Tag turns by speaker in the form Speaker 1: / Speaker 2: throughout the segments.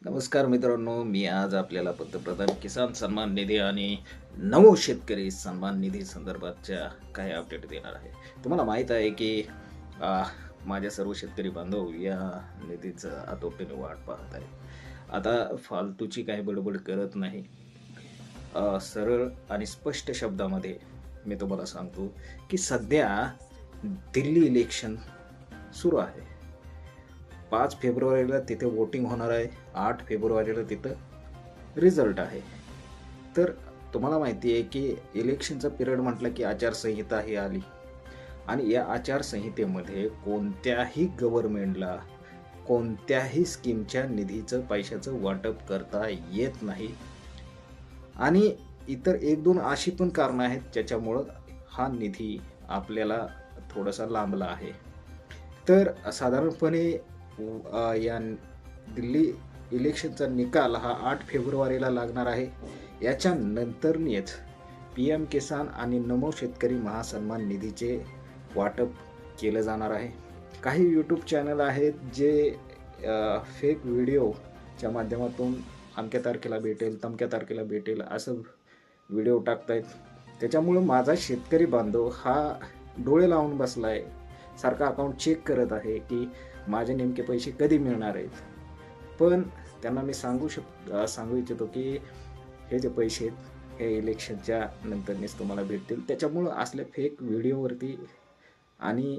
Speaker 1: नमस्कार मित्रांनो, मी आज आपल्याला पंतप्रधान किसान सन्मान निधी आणि नमो शेतकरी सन्मान निधी संदर्भातच्या काही अपडेट देणार आहे. तुम्हाला माहीत आहे की अ, माझ्या सर्व शेतकरी बांधव या निधीचं आतुरतेने वाट पाहत आहे. आता फालतूची काही बडबड करत नाही. सरळ आणि स्पष्ट शब्दामध्ये मी तुम्हाला सांगतो की सध्या दिल्ली इलेक्शन सुरू आहे. 5 फेब्रुवारीला तिथे वोटिंग होणार आहे. 8 फेब्रुवारीला तिथं रिझल्ट आहे. तर तुम्हाला माहिती आहे की इलेक्शनचा पिरियड म्हटलं की आचारसंहिता ही आली आणि या आचारसंहितेमध्ये कोणत्याही गव्हर्नमेंटला कोणत्याही स्कीमच्या निधीचं पैशाचं वाटप करता येत नाही आणि इतर 1-2 अशी पण कारणं आहेत ज्याच्यामुळं हा निधी आपल्याला थोडासा लांबला आहे. तर साधारणपणे या दिल्ली इलेक्शनचा निकाल हा 8 फेब्रुवारीला लागणार आहे. याच्या नंतरनीच PM किसान आणि नमो शेतकरी महासन्मान निधीचे वाटप केलं जाणार आहे. काही यूट्यूब चॅनल आहेत जे फेक व्हिडिओच्या माध्यमातून अमक्या तारखेला भेटेल, तमक्या तारखेला भेटेल असं व्हिडिओ टाकतायत. त्याच्यामुळं माझा शेतकरी बांधव हा डोळे लावून बसला आहे. सारखा अकाउंट चेक करत आहे की माझे नेमके पैसे कधी मिळणार आहेत. पण त्यांना मी सांगू इच्छितो की हे जे पैसे आहेत हे इलेक्शनच्या नंतरनेच तुम्हाला भेटतील. त्याच्यामुळं असल्या फेक व्हिडिओवरती आणि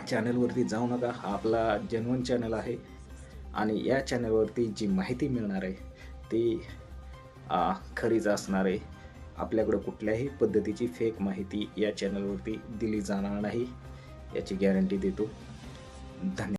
Speaker 1: चॅनलवरती जाऊ नका. हा आपला जेन्युइन चॅनल आहे आणि या चॅनलवरती जी माहिती मिळणार आहे ती खरीच असणार आहे. आपल्याकडं कुठल्याही पद्धतीची फेक माहिती या चॅनलवरती दिली जाणार नाही याची गॅरंटी देतो. धन्यवाद.